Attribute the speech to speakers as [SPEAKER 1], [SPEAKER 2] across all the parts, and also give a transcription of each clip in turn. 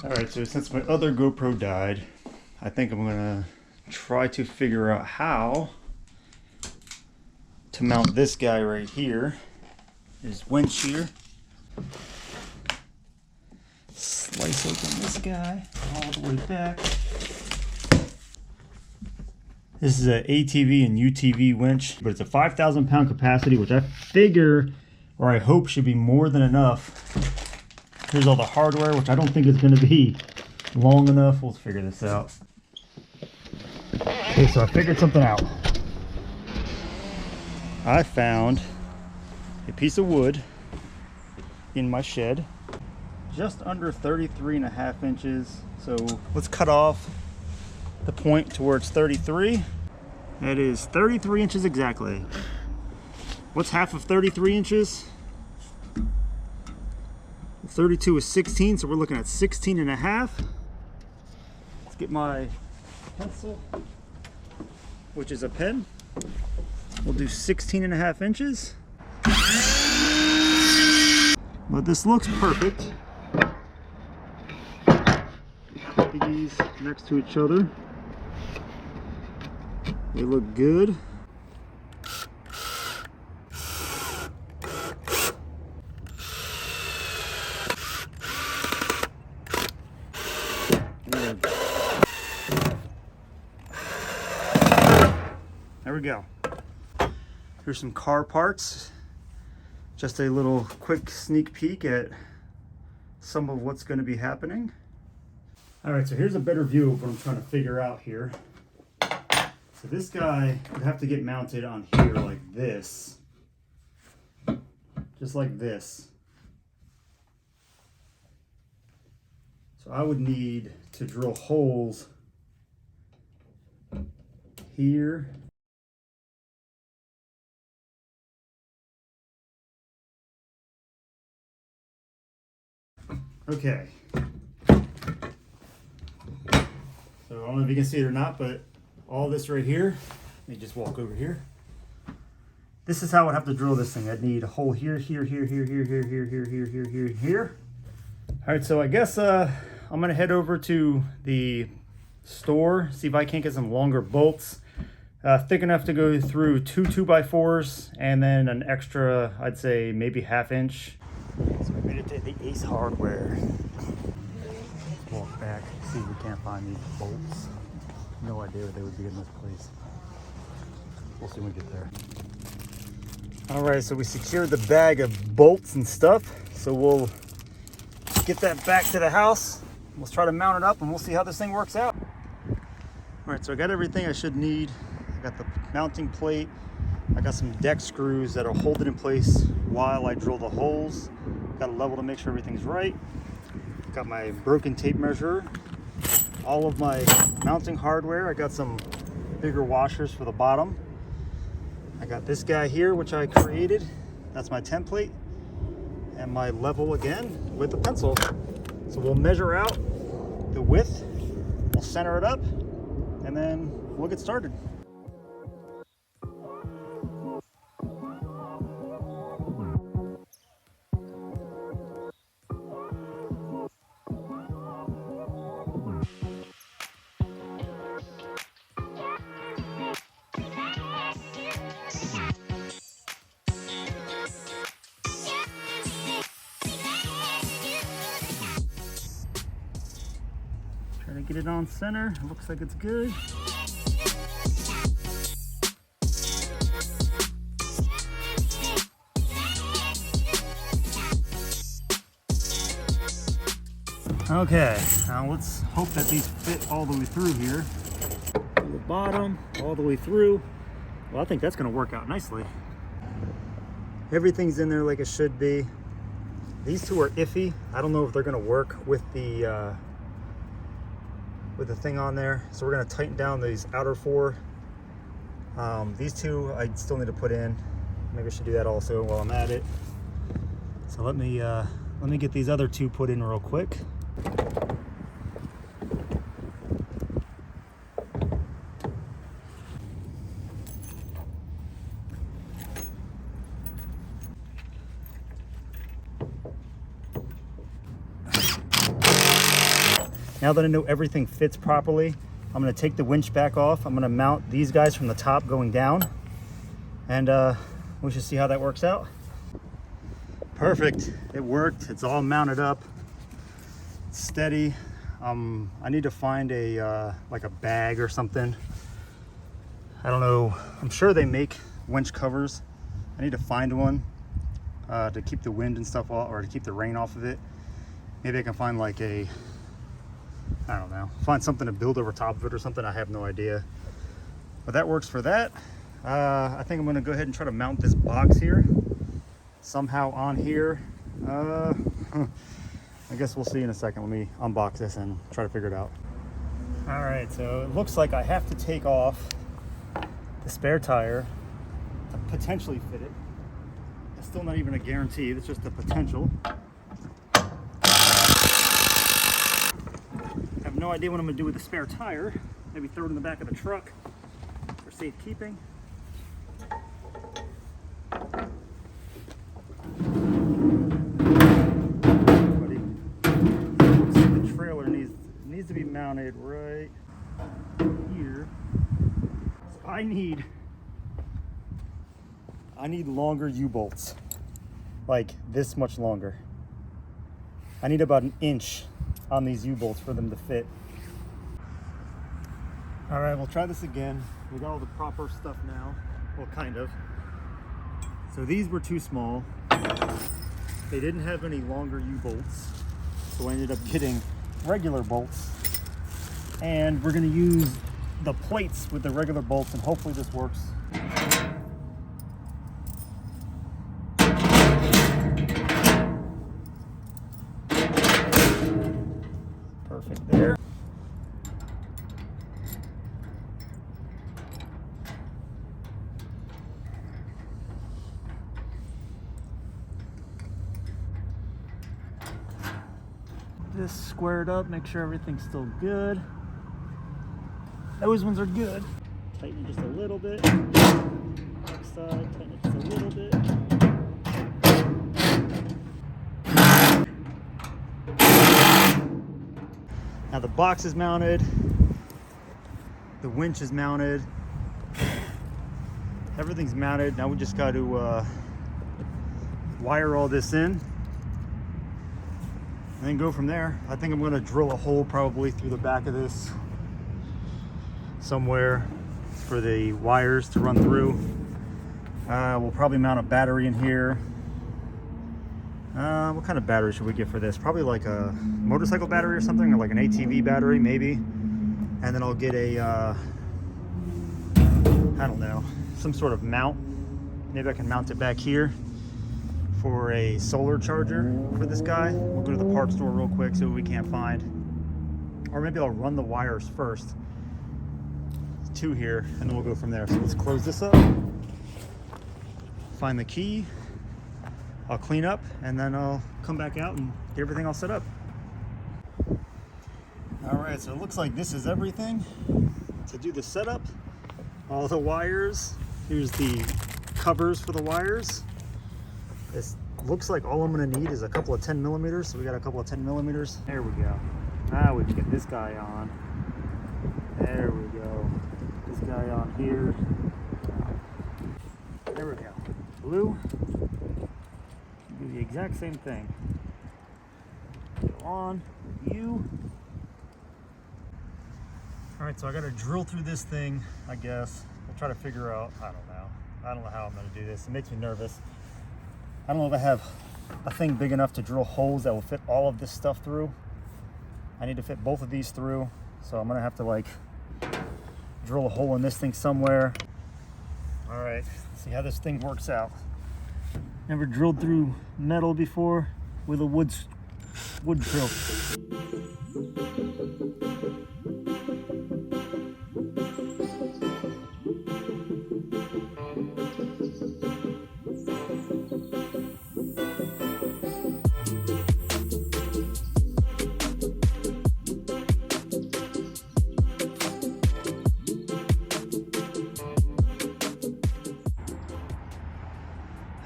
[SPEAKER 1] Alright, so since my other GoPro died, I think I'm gonna try to figure out how to mount this guy right here. There's Winch here. Slice open this guy all the way back. This is a ATV and UTV winch, but it's a 5,000 pound capacity, which I figure, or I hope, should be more than enough. Here's all the hardware, which I don't think is going to be long enough. We'll figure this out. Okay, so I figured something out. I found a piece of wood in my shed, just under 33.5 inches. So let's cut off the point to where it's 33. That is 33 inches exactly. What's half of 33 inches? 32 is 16, so we're looking at 16.5. Let's get my pencil, which is a pen. We'll do 16.5 inches. But this looks perfect. Put these next to each other. They look good. There we go. Here's some car parts. Just a little quick sneak peek at some of what's going to be happening. All right, so here's a better view of what I'm trying to figure out here. So this guy would have to get mounted on here like this. Just like this. So I would need to drill holes here. Okay. So I don't know if you can see it or not, but all this right here, let me just walk over here. This is how I would have to drill this thing. I'd need a hole here, here, here, here, here, here, here, here, here, here, here, here. All right, so I guess I'm gonna head over to the store, see if I can't get some longer bolts, thick enough to go through two 2x4s, and then an extra, I'd say maybe 1/2 inch. So we made it to the Ace Hardware. Let's walk back, see if we can't find these bolts. No idea what they would be in this place. We'll see when we get there. All right, so we secured the bag of bolts and stuff. So we'll get that back to the house. Let's try to mount it up and we'll see how this thing works out. All right, so I got everything I should need. I got the mounting plate. I got some deck screws that'll hold it in place while I drill the holes. Got a level to make sure everything's right. Got my broken tape measure. All of my mounting hardware. I got some bigger washers for the bottom. I got this guy here, which I created. That's my template. And my level again with a pencil. So we'll measure out the width. We'll center it up and then we'll get started. Try to get it on center. It looks like it's good. Okay, now let's hope that these fit all the way through here. From the bottom, all the way through. Well, I think that's gonna work out nicely. Everything's in there like it should be. These two are iffy. I don't know if they're gonna work with the thing on there. So we're gonna tighten down these outer four. These two I still need to put in. Maybe I should do that also while I'm at it. So let me get these other two put in real quick. Now that I know everything fits properly, I'm gonna take the winch back off. I'm gonna mount these guys from the top going down, and we should see how that works out. Perfect, it worked. It's all mounted up, it's steady. I need to find a like a bag or something. I don't know, I'm sure they make winch covers. I need to find one to keep the wind and stuff off, or to keep the rain off of it. Maybe I can find like I don't know, find something to build over top of it or something. I have no idea, but that works for that. I think I'm gonna go ahead and try to mount this box here somehow on here. I guess we'll see in a second. Let me unbox this and try to figure it out. All right, so it looks like I have to take off the spare tire to potentially fit it. It's still not even a guarantee, it's just a potential. I have no idea what I'm gonna do with the spare tire. Maybe throw it in the back of the truck for safekeeping. The trailer needs to be mounted right here. So I need longer U-bolts, like this much longer. I need about 1 inch on these U-bolts for them to fit. All right, we'll try this again. We got all the proper stuff now. Well, kind of. So these were too small. They didn't have any longer U-bolts, so I ended up getting regular bolts. And we're gonna use the plates with the regular bolts, and hopefully this works. Perfect there. This squared up, make sure everything's still good. Those ones are good. Tighten it just a little bit. Next side, tighten it just a little bit. Now the box is mounted. The winch is mounted. Everything's mounted. Now we just got to wire all this in and then go from there. I think I'm gonna drill a hole probably through the back of this somewhere for the wires to run through. We'll probably mount a battery in here. What kind of battery should we get for this? Probably like a motorcycle battery or something, or like an ATV battery maybe. And then I'll get a, I don't know, some sort of mount. Maybe I can mount it back here for a solar charger for this guy. We'll go to the parts store real quick, see what we can't find. Or maybe I'll run the wires first to here, and then we'll go from there. So let's close this up, find the key, I'll clean up, and then I'll come back out and get everything all set up. All right, so it looks like this is everything to do the setup. All the wires, here's the covers for the wires. This looks like all I'm gonna need is a couple of 10 millimeters. So we got a couple of 10 millimeters. There we go. Now we can get this guy on. There we go. This guy on here. There we go. Blue. Do the exact same thing. Go on. You. All right, so I got to drill through this thing, I guess. I'll try to figure out, I don't know. I don't know how I'm gonna do this. It makes me nervous. I don't know if I have a thing big enough to drill holes that will fit all of this stuff through. I need to fit both of these through. So I'm gonna have to like drill a hole in this thing somewhere. All right, let's see how this thing works out. Never drilled through metal before with a wood drill.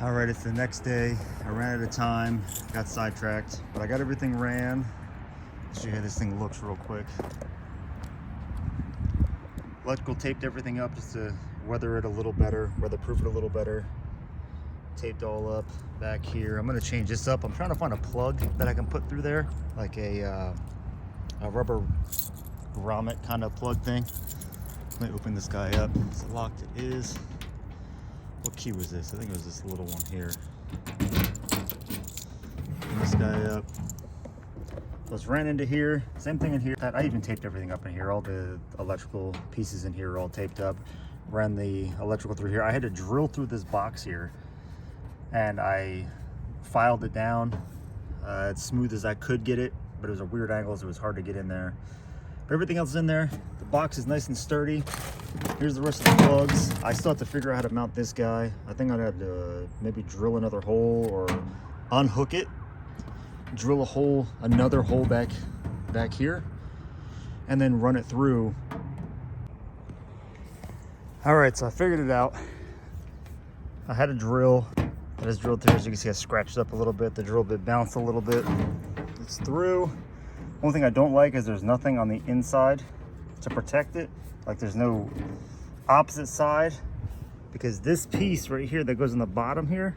[SPEAKER 1] All right, it's the next day. I ran out of time, got sidetracked, but I got everything ran. show you how this thing looks real quick. Electrical taped everything up just to weather it a little better, weatherproof it a little better. Taped all up back here. I'm gonna change this up. I'm trying to find a plug that I can put through there, like a rubber grommet kind of plug thing. Let me open this guy up. It's locked. It is. What key was this? I think it was this little one here. Open this guy up. Let's ran into here. Same thing in here. I even taped everything up in here. All the electrical pieces in here are all taped up. Ran the electrical through here. I had to drill through this box here, and I filed it down as smooth as I could get it, but it was a weird angle, so it was hard to get in there. But everything else is in there. The box is nice and sturdy. Here's the rest of the plugs. I still have to figure out how to mount this guy. I think I'd have to maybe drill another hole or unhook it, drill a hole, another hole back here, and then run it through. All right, so I figured it out. I had a drill. I just drilled through. As you can see, I scratched up a little bit. The drill bit bounced a little bit. It's through. One thing I don't like is there's nothing on the inside to protect it. Like there's no opposite side, because this piece right here that goes in the bottom here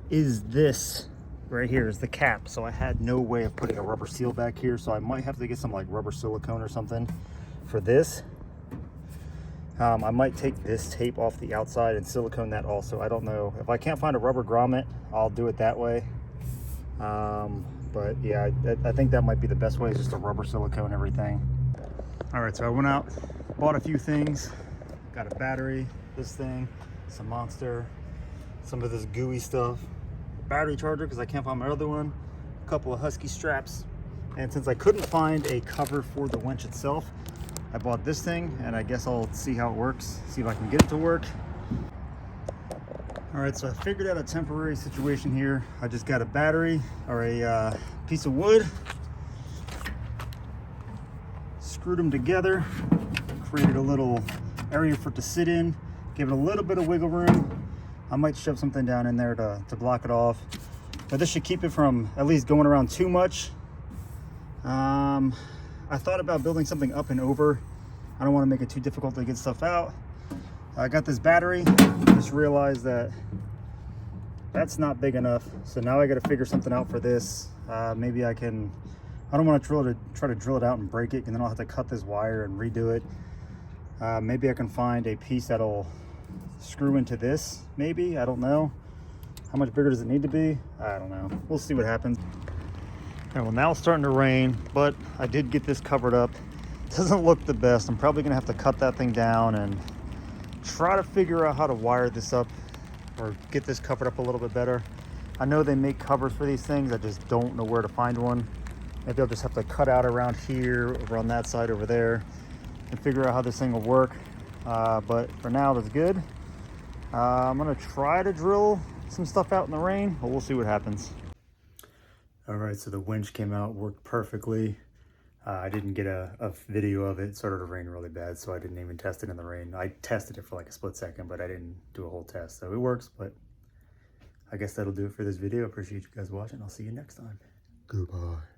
[SPEAKER 1] is this right here is the cap. So I had no way of putting a rubber seal back here. So I might have to get some like rubber silicone or something for this. I might take this tape off the outside and silicone that also. I don't know. If I can't find a rubber grommet, I'll do it that way. But yeah, I think that might be the best way, is just a rubber silicone everything. All right, so I went out, bought a few things. Got a battery, this thing, some Monster, some of this gooey stuff, battery charger because I can't find my other one, a couple of Husky straps. And since I couldn't find a cover for the winch itself, I bought this thing, and I guess I'll see how it works, see if I can get it to work. All right, so I figured out a temporary situation here. I just got a battery or a piece of wood, screwed them together, created a little area for it to sit in, give it a little bit of wiggle room. I might shove something down in there to block it off, but this should keep it from at least going around too much. I thought about building something up and over. I don't want to make it too difficult to get stuff out. I got this battery, just realized that that's not big enough. So now I got to figure something out for this. Maybe I don't want to try to drill it out and break it, and then I'll have to cut this wire and redo it. Maybe I can find a piece that'll screw into this, maybe, I don't know. How much bigger does it need to be? I don't know. We'll see what happens. All right, well, now it's starting to rain, but I did get this covered up. It doesn't look the best. I'm probably gonna have to cut that thing down and try to figure out how to wire this up or get this covered up a little bit better. I know they make covers for these things. I just don't know where to find one. Maybe I'll just have to cut out around here, over on that side over there, and figure out how this thing will work. But for now, that's good. I'm gonna try to drill some stuff out in the rain, but we'll see what happens. All right, so the winch came out, worked perfectly. I didn't get a video of it. It started to rain really bad, so I didn't even test it in the rain. I tested it for like a split second, but I didn't do a whole test. So it works, but I guess that'll do it for this video. Appreciate you guys watching. I'll see you next time. Goodbye.